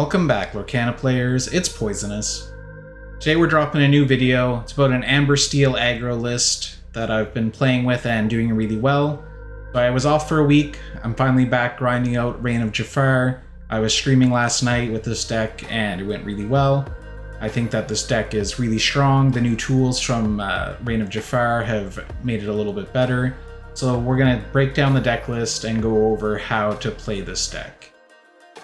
Welcome back, Lorcana players, it's Poisonous. Today we're dropping a new video. It's about an Amber Steel aggro list that I've been playing with and doing really well. So I was off for a week, I'm finally back grinding out Reign of Jafar. I was streaming last night with this deck and it went really well. I think that this deck is really strong. The new tools from Reign of Jafar have made it a little bit better. So we're going to break down the deck list and go over how to play this deck.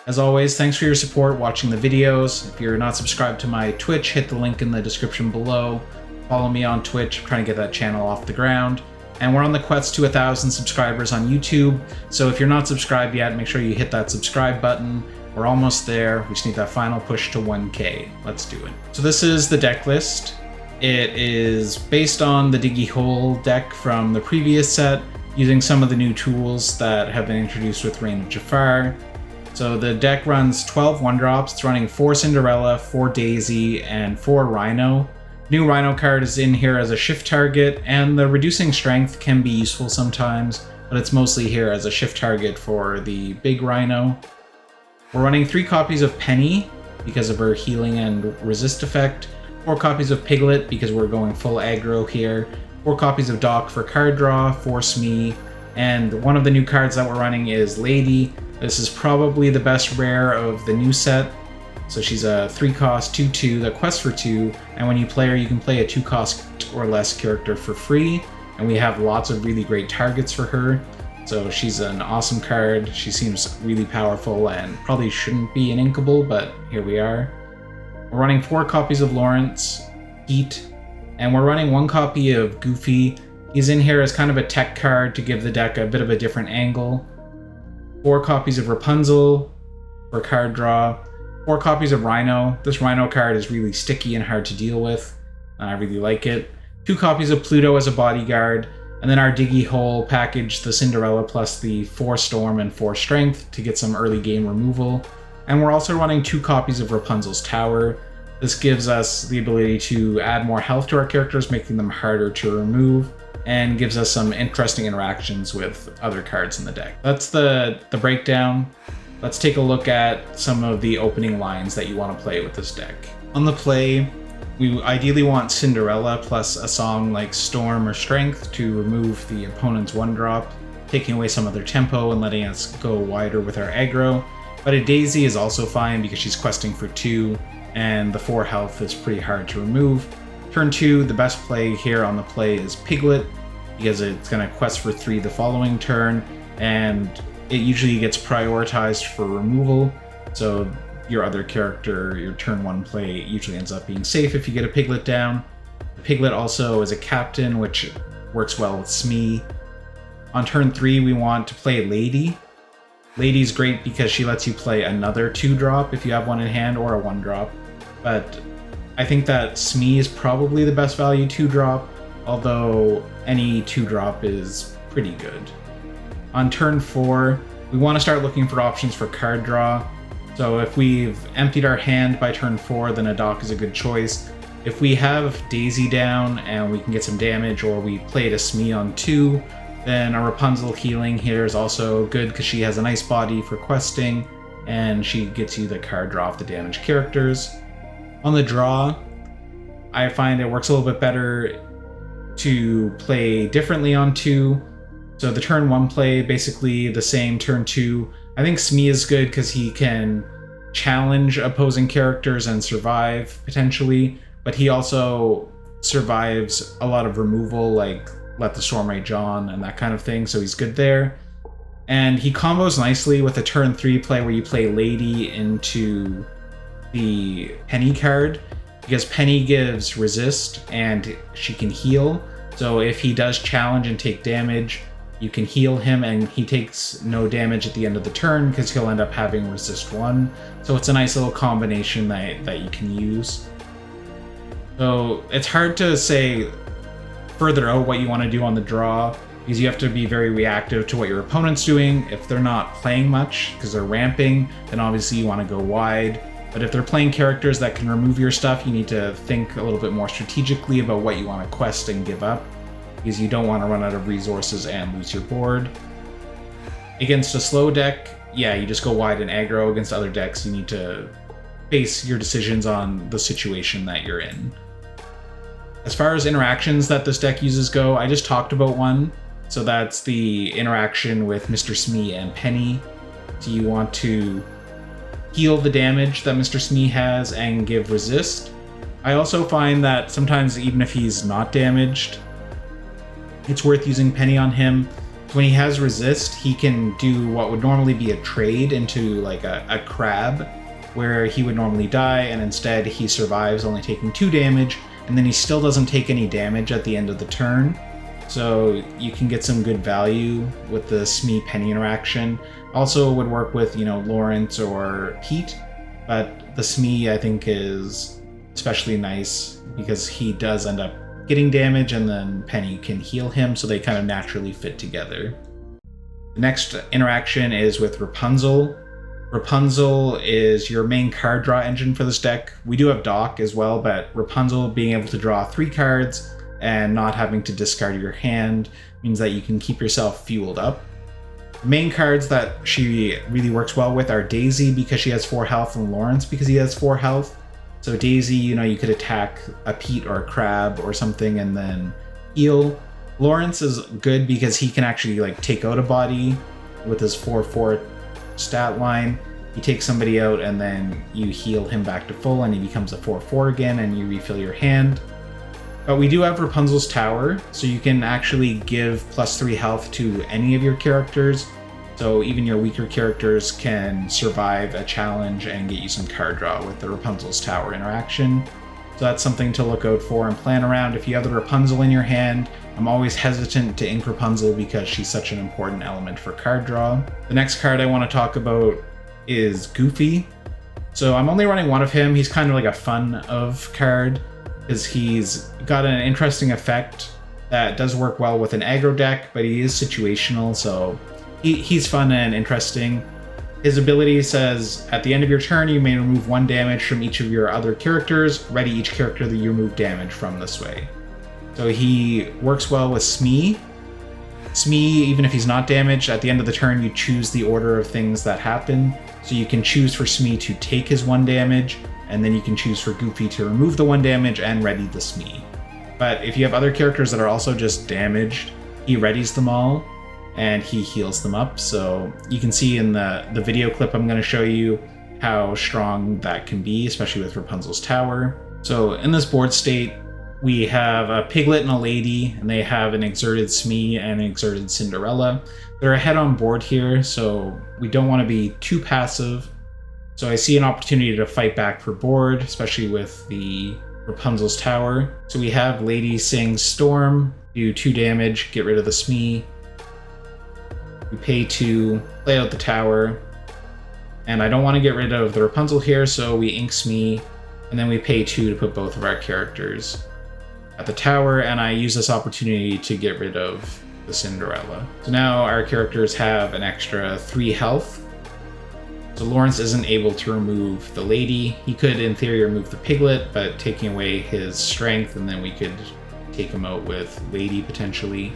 As always, thanks for your support watching the videos. If you're not subscribed to my Twitch, hit the link in the description below. Follow me on Twitch, I'm trying to get that channel off the ground. And we're on the quest to 1,000 subscribers on YouTube, so if you're not subscribed yet, make sure you hit that subscribe button. We're almost there, we just need that final push to 1K. Let's do it. So this is the deck list. It is based on the Diggy Hole deck from the previous set, using some of the new tools that have been introduced with Reign of Jafar. So the deck runs 12 1-drops, it's running 4 Cinderella, 4 Daisy, and 4 Rhino. New Rhino card is in here as a shift target, and the reducing strength can be useful sometimes, but it's mostly here as a shift target for the big Rhino. We're running 3 copies of Penny because of her healing and resist effect, 4 copies of Piglet because we're going full aggro here, 4 copies of Doc for card draw, 4 Smee, and one of the new cards that we're running is Lady. This is probably the best rare of the new set. So she's a 3-cost 2/2 that quests for 2, and when you play her, you can play a 2-cost or less character for free, and we have lots of really great targets for her. So she's an awesome card. She seems really powerful and probably shouldn't be an inkable, but here we are. We're running 4 copies of Lawrence, Heat, and we're running 1 copy of Goofy. He's in here as kind of a tech card to give the deck a bit of a different angle. 4 copies of Rapunzel for card draw. 4 copies of Rhino. This Rhino card is really sticky and hard to deal with. I really like it. 2 copies of Pluto as a bodyguard. And then our Diggy Hole package, the Cinderella plus the 4 Storm and 4 Strength to get some early game removal. And we're also running 2 copies of Rapunzel's Tower. This gives us the ability to add more health to our characters, making them harder to remove, and gives us some interesting interactions with other cards in the deck. That's the breakdown. Let's take a look at some of the opening lines that you want to play with this deck. On the play, we ideally want Cinderella plus a song like Storm or Strength to remove the opponent's 1-drop, taking away some of their tempo and letting us go wider with our aggro. But a Daisy is also fine because she's questing for 2, and the 4 health is pretty hard to remove. Turn 2, the best play here on the play is Piglet, because it's going to quest for 3 the following turn, and it usually gets prioritized for removal, so your other character, your turn 1 play, usually ends up being safe if you get a Piglet down. Piglet also is a captain, which works well with Smee. On turn 3, we want to play Lady. Lady's great because she lets you play another 2-drop if you have one in hand, or a 1-drop, but I think that Smee is probably the best value 2-drop, although any 2-drop is pretty good. On turn 4, we want to start looking for options for card draw. So if we've emptied our hand by turn 4, then a Doc is a good choice. If we have Daisy down and we can get some damage, or we played a Smee on 2, then a Rapunzel healing here is also good because she has a nice body for questing, and she gets you the card draw of the damaged characters. On the draw, I find it works a little bit better to play differently on 2. So the turn 1 play, basically the same turn 2. I think Smee is good because he can challenge opposing characters and survive, potentially, but he also survives a lot of removal, like Let the Storm Rage On and that kind of thing, so he's good there. And he combos nicely with a turn 3 play where you play Lady into the Penny card, because Penny gives resist and she can heal. So if he does challenge and take damage, you can heal him and he takes no damage at the end of the turn because he'll end up having resist 1. So it's a nice little combination that you can use. So it's hard to say further out what you want to do on the draw, because you have to be very reactive to what your opponent's doing. If they're not playing much because they're ramping, then obviously you want to go wide. But if they're playing characters that can remove your stuff, you need to think a little bit more strategically about what you want to quest and give up, because you don't want to run out of resources and lose your board. Against a slow deck, yeah, you just go wide and aggro. Against other decks, you need to base your decisions on the situation that you're in. As far as interactions that this deck uses go, I just talked about one. So that's the interaction with Mr. Smee and Penny. So you want to heal the damage that Mr. Smee has and give resist. I also find that sometimes even if he's not damaged, it's worth using Penny on him. When he has resist, he can do what would normally be a trade into like a crab, where he would normally die, and instead he survives only taking 2 damage, and then he still doesn't take any damage at the end of the turn. So you can get some good value with the Smee-Penny interaction. Also would work with, Lawrence or Pete, but the Smee I think is especially nice because he does end up getting damage and then Penny can heal him, so they kind of naturally fit together. The next interaction is with Rapunzel. Rapunzel is your main card draw engine for this deck. We do have Doc as well, but Rapunzel being able to draw 3 cards and not having to discard your hand means that you can keep yourself fueled up. The main cards that she really works well with are Daisy because she has 4 health and Lawrence because he has 4 health. So Daisy, you could attack a Pete or a Crab or something and then heal. Lawrence is good because he can actually take out a body with his 4/4 stat line. You take somebody out and then you heal him back to full and he becomes a 4/4 again and you refill your hand. But we do have Rapunzel's Tower, so you can actually give +3 health to any of your characters. So even your weaker characters can survive a challenge and get you some card draw with the Rapunzel's Tower interaction. So that's something to look out for and plan around. If you have the Rapunzel in your hand, I'm always hesitant to ink Rapunzel because she's such an important element for card draw. The next card I want to talk about is Goofy. So I'm only running one of him. He's kind of like a fun of card because he's got an interesting effect that does work well with an aggro deck, but he is situational, so he's fun and interesting. His ability says, at the end of your turn, you may remove 1 damage from each of your other characters. Ready each character that you remove damage from this way. So he works well with Smee. Smee, even if he's not damaged, at the end of the turn, you choose the order of things that happen. So you can choose for Smee to take his 1 damage, and then you can choose for Goofy to remove the 1 damage and ready the Smee. But if you have other characters that are also just damaged, he readies them all, and he heals them up. So you can see in the video clip I'm going to show you how strong that can be, especially with Rapunzel's Tower. So in this board state, we have a Piglet and a Lady, and they have an Exerted Smee and an Exerted Cinderella. They're ahead on board here, so we don't want to be too passive. So I see an opportunity to fight back for board, especially with the Rapunzel's Tower. So we have Lady sing Storm, do 2 damage, get rid of the Smee. We pay 2, play out the tower, and I don't want to get rid of the Rapunzel here, so we ink Smee, and then we pay 2 to put both of our characters at the tower, and I use this opportunity to get rid of the Cinderella. So now our characters have an extra 3 health. So Lawrence isn't able to remove the Lady. He could, in theory, remove the Piglet, but taking away his strength, and then we could take him out with Lady, potentially.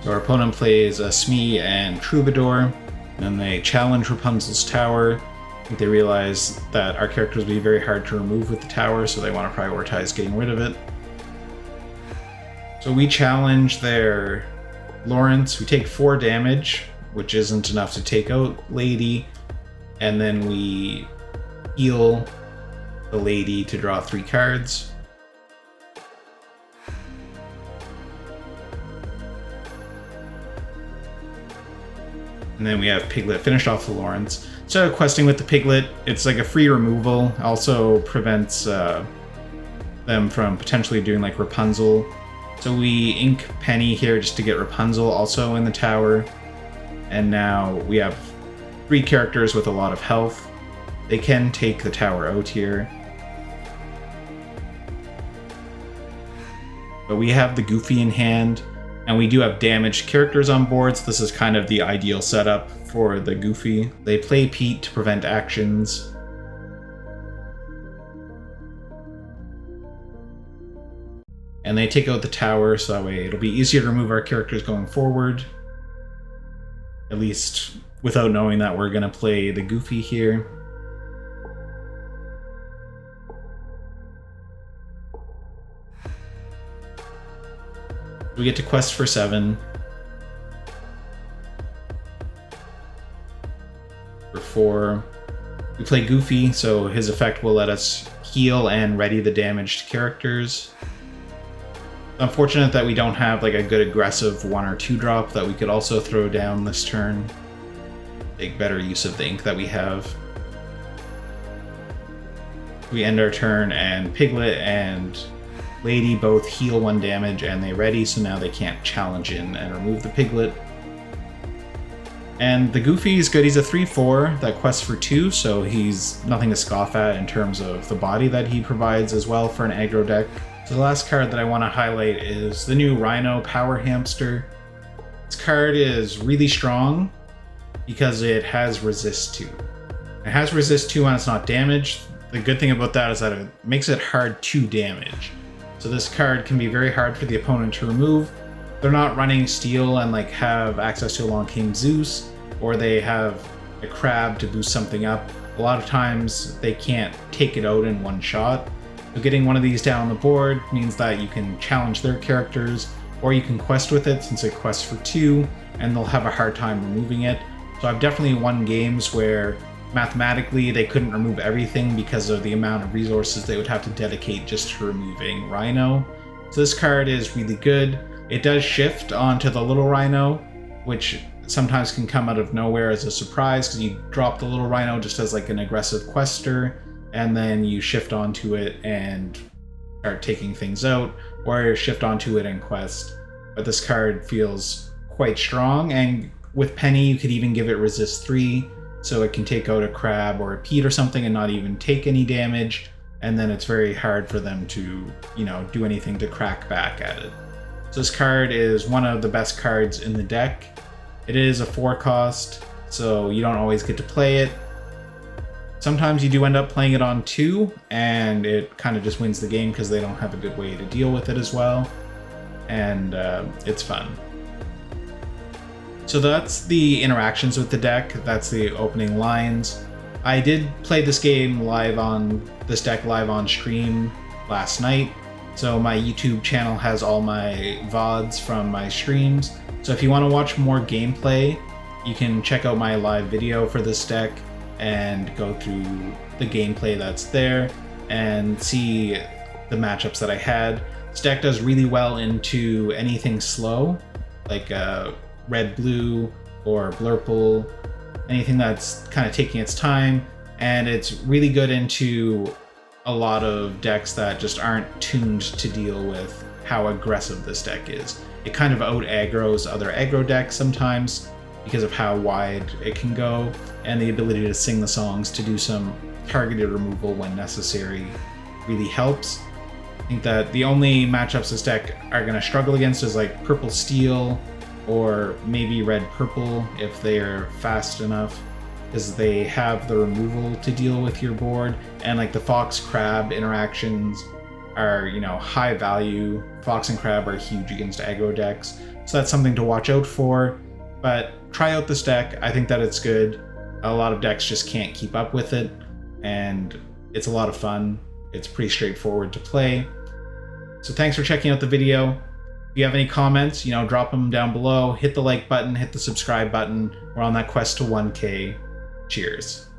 So our opponent plays a Smee and Troubadour, and they challenge Rapunzel's Tower. I think they realize that our characters will be very hard to remove with the tower, so they want to prioritize getting rid of it. So we challenge their Lawrence. We take 4 damage, which isn't enough to take out Lady, and then we heal the Lady to draw 3 cards. And then we have Piglet finish off the Lawrence. So questing with the Piglet, it's like a free removal. Also prevents them from potentially doing like Rapunzel. So we ink Penny here just to get Rapunzel also in the tower. And now we have 3 characters with a lot of health. They can take the tower out here. But we have the Goofy in hand. And we do have damaged characters on board, so this is kind of the ideal setup for the Goofy. They play Pete to prevent actions. And they take out the tower, so that way it'll be easier to remove our characters going forward. At least without knowing that we're going to play the Goofy here. We get to quest for 7. For 4. We play Goofy, so his effect will let us heal and ready the damaged characters. It's unfortunate that we don't have like a good aggressive 1 or 2 drop that we could also throw down this turn. Make better use of the ink that we have. We end our turn and Piglet and Lady both heal 1 damage and they ready, so now they can't challenge in and remove the Piglet. And the Goofy is good. He's a 3/4 that quests for 2, so he's nothing to scoff at in terms of the body that he provides as well for an aggro deck. So the last card that I want to highlight is the new Rhino Power Hamster. This card is really strong because it has resist 2. It has resist 2 when it's not damaged. The good thing about that is that it makes it hard to damage. So this card can be very hard for the opponent to remove. They're not running steel and like have access to a Long King Zeus, or they have a crab to boost something up. A lot of times they can't take it out in one shot. So getting one of these down the board means that you can challenge their characters, or you can quest with it since it quests for 2, and they'll have a hard time removing it. So I've definitely won games where mathematically they couldn't remove everything because of the amount of resources they would have to dedicate just to removing Rhino. So this card is really good. It does shift onto the little Rhino, which sometimes can come out of nowhere as a surprise because you drop the little Rhino just as like an aggressive quester, and then you shift onto it and start taking things out, or shift onto it and quest. But this card feels quite strong, and with Penny you could even give it resist 3, so it can take out a crab or a Pete or something and not even take any damage, and then it's very hard for them to, do anything to crack back at it. So this card is one of the best cards in the deck. It is a 4 cost, so you don't always get to play it. Sometimes you do end up playing it on 2, and it kind of just wins the game because they don't have a good way to deal with it as well. And it's fun. So that's the interactions with the deck. That's the opening lines. I did play this game live on stream last night. So my YouTube channel has all my VODs from my streams. So if you want to watch more gameplay, you can check out my live video for this deck and go through the gameplay that's there and see the matchups that I had. This deck does really well into anything slow, like red-blue or blurple, anything that's kind of taking its time, and it's really good into a lot of decks that just aren't tuned to deal with how aggressive this deck is. It kind of out-aggroes other aggro decks sometimes because of how wide it can go, and the ability to sing the songs to do some targeted removal when necessary really helps. I think that the only matchups this deck are going to struggle against is like purple steel or maybe red purple if they're fast enough, because they have the removal to deal with your board, and like the fox crab interactions are high value. Fox and crab are huge against aggro decks, so that's something to watch out for. But try out this deck. I think that it's good. A lot of decks just can't keep up with it, and it's a lot of fun. It's pretty straightforward to play. So thanks for checking out the video. If you have any comments, drop them down below. Hit the like button, hit the subscribe button. We're on that quest to 1K. Cheers.